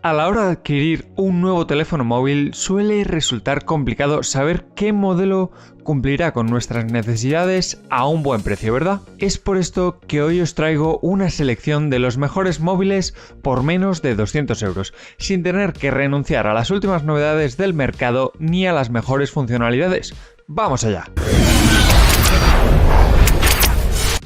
A la hora de adquirir un nuevo teléfono móvil suele resultar complicado saber qué modelo cumplirá con nuestras necesidades a un buen precio, ¿verdad? Es por esto que hoy os traigo una selección de los mejores móviles por menos de 200 euros, sin tener que renunciar a las últimas novedades del mercado ni a las mejores funcionalidades. ¡Vamos allá!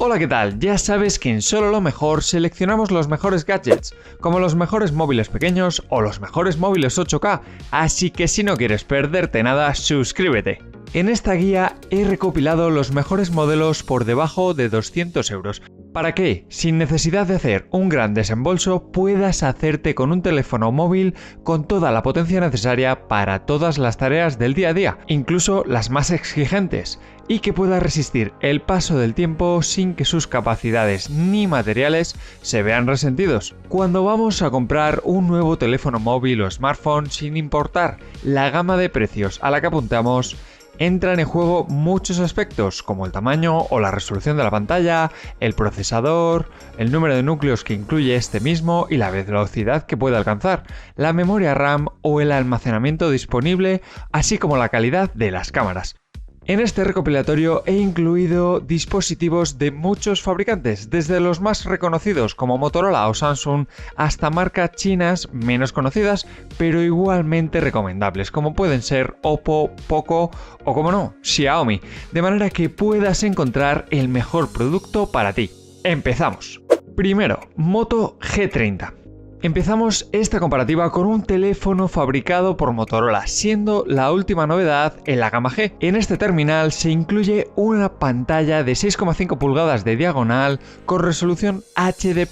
Hola, ¿qué tal? Ya sabes que en Solo lo Mejor seleccionamos los mejores gadgets, como los mejores móviles pequeños o los mejores móviles 8K, así que si no quieres perderte nada, suscríbete. En esta guía he recopilado los mejores modelos por debajo de 200 euros, para que, sin necesidad de hacer un gran desembolso, puedas hacerte con un teléfono móvil con toda la potencia necesaria para todas las tareas del día a día, incluso las más exigentes, y que pueda resistir el paso del tiempo sin que sus capacidades ni materiales se vean resentidos. Cuando vamos a comprar un nuevo teléfono móvil o smartphone, sin importar la gama de precios a la que apuntamos, entran en juego muchos aspectos como el tamaño o la resolución de la pantalla, el procesador, el número de núcleos que incluye este mismo y la velocidad que puede alcanzar, la memoria RAM o el almacenamiento disponible, así como la calidad de las cámaras. En este recopilatorio he incluido dispositivos de muchos fabricantes, desde los más reconocidos como Motorola o Samsung hasta marcas chinas menos conocidas pero igualmente recomendables, como pueden ser Oppo, Poco o, como no, Xiaomi, de manera que puedas encontrar el mejor producto para ti. ¡Empezamos! Primero, Moto G30. Empezamos esta comparativa con un teléfono fabricado por Motorola, siendo la última novedad en la gama G. En este terminal se incluye una pantalla de 6,5 pulgadas de diagonal con resolución HD+,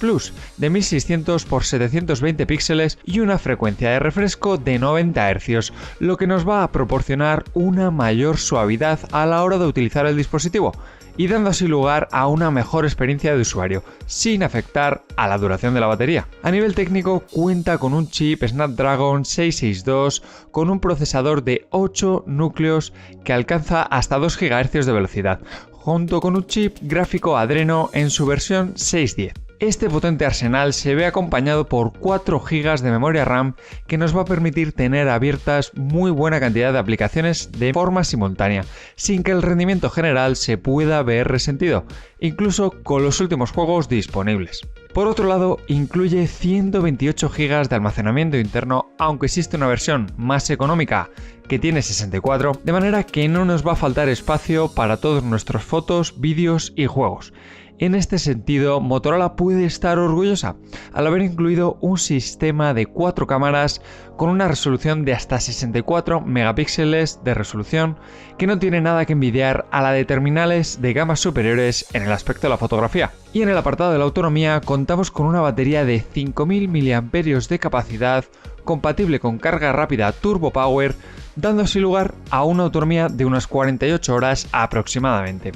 de 1600 x 720 píxeles y una frecuencia de refresco de 90 Hz, lo que nos va a proporcionar una mayor suavidad a la hora de utilizar el dispositivo, y dando así lugar a una mejor experiencia de usuario, sin afectar a la duración de la batería. A nivel técnico cuenta con un chip Snapdragon 662 con un procesador de 8 núcleos que alcanza hasta 2 GHz de velocidad, junto con un chip gráfico Adreno en su versión 610. Este potente arsenal se ve acompañado por 4 GB de memoria RAM que nos va a permitir tener abiertas muy buena cantidad de aplicaciones de forma simultánea, sin que el rendimiento general se pueda ver resentido, incluso con los últimos juegos disponibles. Por otro lado, incluye 128 GB de almacenamiento interno, aunque existe una versión más económica que tiene 64, de manera que no nos va a faltar espacio para todas nuestras fotos, vídeos y juegos. En este sentido, Motorola puede estar orgullosa al haber incluido un sistema de 4 cámaras con una resolución de hasta 64 megapíxeles de resolución, que no tiene nada que envidiar a la de terminales de gamas superiores en el aspecto de la fotografía. Y en el apartado de la autonomía contamos con una batería de 5000 mAh de capacidad, compatible con carga rápida Turbo Power, dando así lugar a una autonomía de unas 48 horas aproximadamente.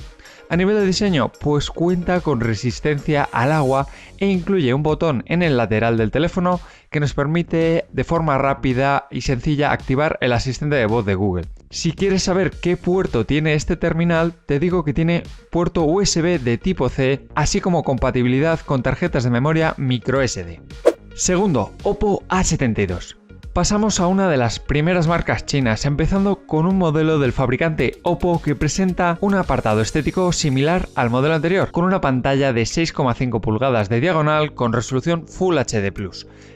A nivel de diseño, pues cuenta con resistencia al agua e incluye un botón en el lateral del teléfono que nos permite de forma rápida y sencilla activar el asistente de voz de Google. Si quieres saber qué puerto tiene este terminal, te digo que tiene puerto USB de tipo C, así como compatibilidad con tarjetas de memoria microSD. Segundo, Oppo A72. Pasamos a una de las primeras marcas chinas, empezando con un modelo del fabricante Oppo que presenta un apartado estético similar al modelo anterior, con una pantalla de 6,5 pulgadas de diagonal con resolución Full HD+,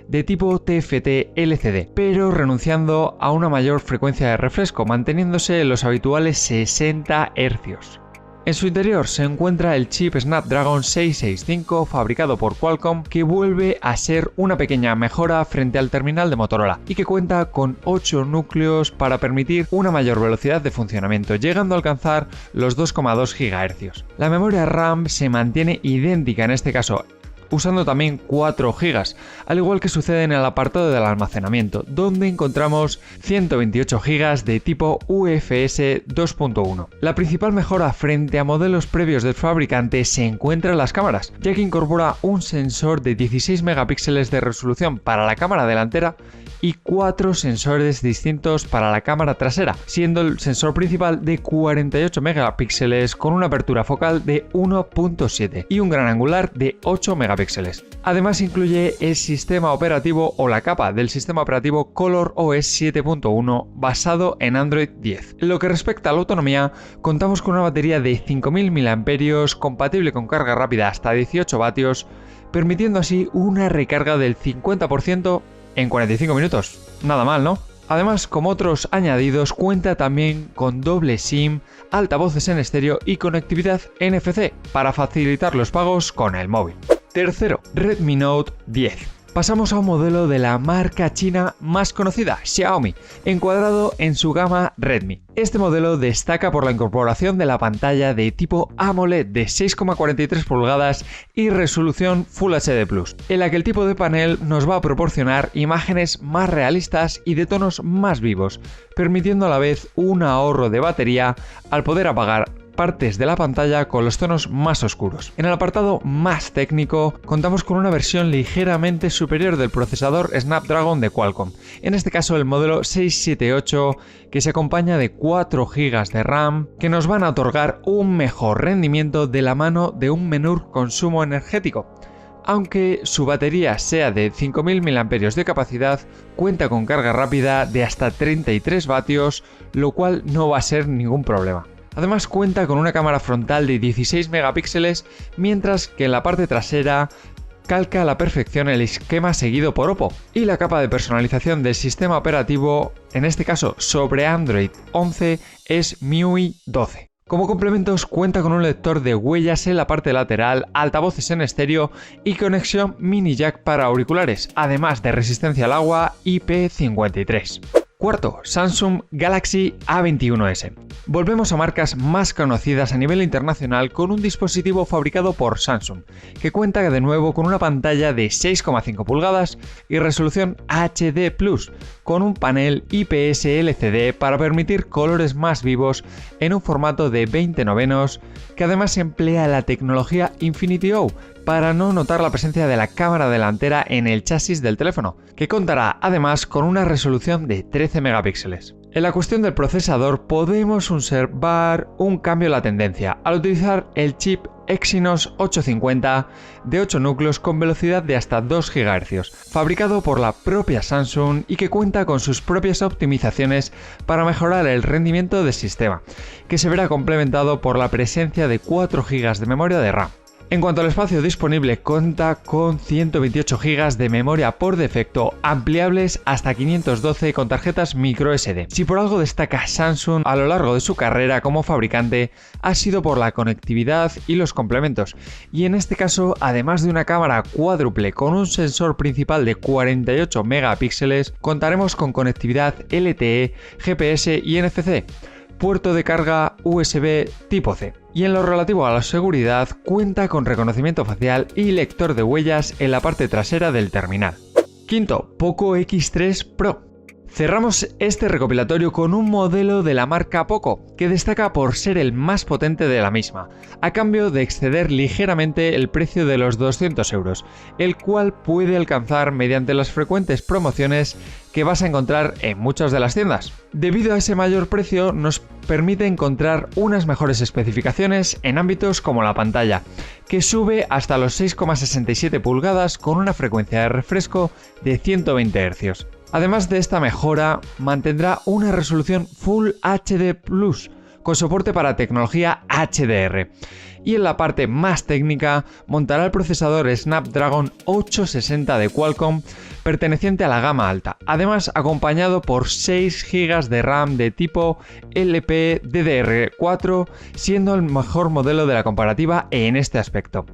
de tipo TFT LCD, pero renunciando a una mayor frecuencia de refresco, manteniéndose en los habituales 60 Hz. En su interior se encuentra el chip Snapdragon 665 fabricado por Qualcomm, que vuelve a ser una pequeña mejora frente al terminal de Motorola y que cuenta con 8 núcleos para permitir una mayor velocidad de funcionamiento, llegando a alcanzar los 2,2 GHz. La memoria RAM se mantiene idéntica en este caso, usando también 4 GB, al igual que sucede en el apartado del almacenamiento, donde encontramos 128 GB de tipo UFS 2.1. La principal mejora frente a modelos previos del fabricante se encuentra en las cámaras, ya que incorpora un sensor de 16 megapíxeles de resolución para la cámara delantera y 4 sensores distintos para la cámara trasera, siendo el sensor principal de 48 megapíxeles con una apertura focal de 1.7 y un gran angular de 8 megapíxeles. Además incluye el sistema operativo o la capa del sistema operativo ColorOS 7.1 basado en Android 10. En lo que respecta a la autonomía, contamos con una batería de 5000 mAh compatible con carga rápida hasta 18 vatios, permitiendo así una recarga del 50% en 45 minutos. Nada mal, ¿no? Además, como otros añadidos, cuenta también con doble SIM, altavoces en estéreo y conectividad NFC para facilitar los pagos con el móvil. Tercero, Redmi Note 10. Pasamos a un modelo de la marca china más conocida, Xiaomi, encuadrado en su gama Redmi. Este modelo destaca por la incorporación de la pantalla de tipo AMOLED de 6,43 pulgadas y resolución Full HD+, en la que el tipo de panel nos va a proporcionar imágenes más realistas y de tonos más vivos, permitiendo a la vez un ahorro de batería al poder apagar partes de la pantalla con los tonos más oscuros. En el apartado más técnico, contamos con una versión ligeramente superior del procesador Snapdragon de Qualcomm, en este caso el modelo 678, que se acompaña de 4 GB de RAM, que nos van a otorgar un mejor rendimiento de la mano de un menor consumo energético. Aunque su batería sea de 5000 mAh de capacidad, cuenta con carga rápida de hasta 33 vatios, lo cual no va a ser ningún problema. Además cuenta con una cámara frontal de 16 megapíxeles, mientras que en la parte trasera calca a la perfección el esquema seguido por Oppo, y la capa de personalización del sistema operativo, en este caso sobre Android 11, es MIUI 12. Como complementos cuenta con un lector de huellas en la parte lateral, altavoces en estéreo y conexión mini jack para auriculares, además de resistencia al agua IP53. Cuarto, Samsung Galaxy A21s. Volvemos a marcas más conocidas a nivel internacional con un dispositivo fabricado por Samsung, que cuenta de nuevo con una pantalla de 6,5 pulgadas y resolución HD+, con un panel IPS LCD para permitir colores más vivos en un formato de 20/9, que además emplea la tecnología Infinity O, para no notar la presencia de la cámara delantera en el chasis del teléfono, que contará además con una resolución de 13 megapíxeles. En la cuestión del procesador podemos observar un cambio en la tendencia al utilizar el chip Exynos 850 de 8 núcleos con velocidad de hasta 2 GHz, fabricado por la propia Samsung y que cuenta con sus propias optimizaciones para mejorar el rendimiento del sistema, que se verá complementado por la presencia de 4 GB de memoria de RAM. En cuanto al espacio disponible, cuenta con 128 GB de memoria por defecto, ampliables hasta 512 con tarjetas microSD. Si por algo destaca Samsung a lo largo de su carrera como fabricante, ha sido por la conectividad y los complementos. Y en este caso, además de una cámara cuádruple con un sensor principal de 48 megapíxeles, contaremos con conectividad LTE, GPS y NFC, puerto de carga USB tipo C. Y en lo relativo a la seguridad, cuenta con reconocimiento facial y lector de huellas en la parte trasera del terminal. Quinto, Poco X3 Pro. Cerramos este recopilatorio con un modelo de la marca Poco, que destaca por ser el más potente de la misma, a cambio de exceder ligeramente el precio de los 200 €, el cual puede alcanzar mediante las frecuentes promociones que vas a encontrar en muchas de las tiendas. Debido a ese mayor precio, nos permite encontrar unas mejores especificaciones en ámbitos como la pantalla, que sube hasta los 6,67 pulgadas con una frecuencia de refresco de 120 Hz. Además de esta mejora, mantendrá una resolución Full HD+, con soporte para tecnología HDR. Y en la parte más técnica, montará el procesador Snapdragon 860 de Qualcomm, perteneciente a la gama alta, además acompañado por 6 GB de RAM de tipo LPDDR4, siendo el mejor modelo de la comparativa en este aspecto.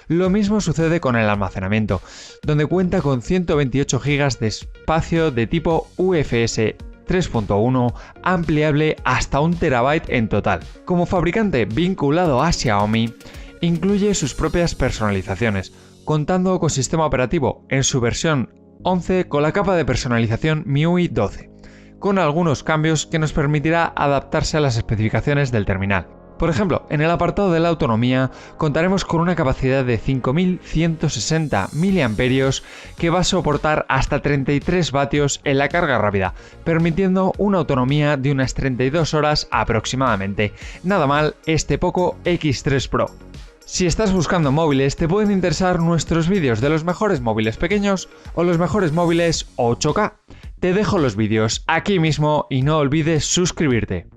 Lo mismo sucede con el almacenamiento, donde cuenta con 128 GB de espacio de tipo UFS 3.1, ampliable hasta 1 TB en total. Como fabricante vinculado a Xiaomi, incluye sus propias personalizaciones, contando con sistema operativo en su versión 11 con la capa de personalización MIUI 12, con algunos cambios que nos permitirá adaptarse a las especificaciones del terminal. Por ejemplo, en el apartado de la autonomía contaremos con una capacidad de 5160 mAh que va a soportar hasta 33 vatios en la carga rápida, permitiendo una autonomía de unas 32 horas aproximadamente. Nada mal este Poco X3 Pro. Si estás buscando móviles, te pueden interesar nuestros vídeos de los mejores móviles pequeños o los mejores móviles 8K. Te dejo los vídeos aquí mismo y no olvides suscribirte.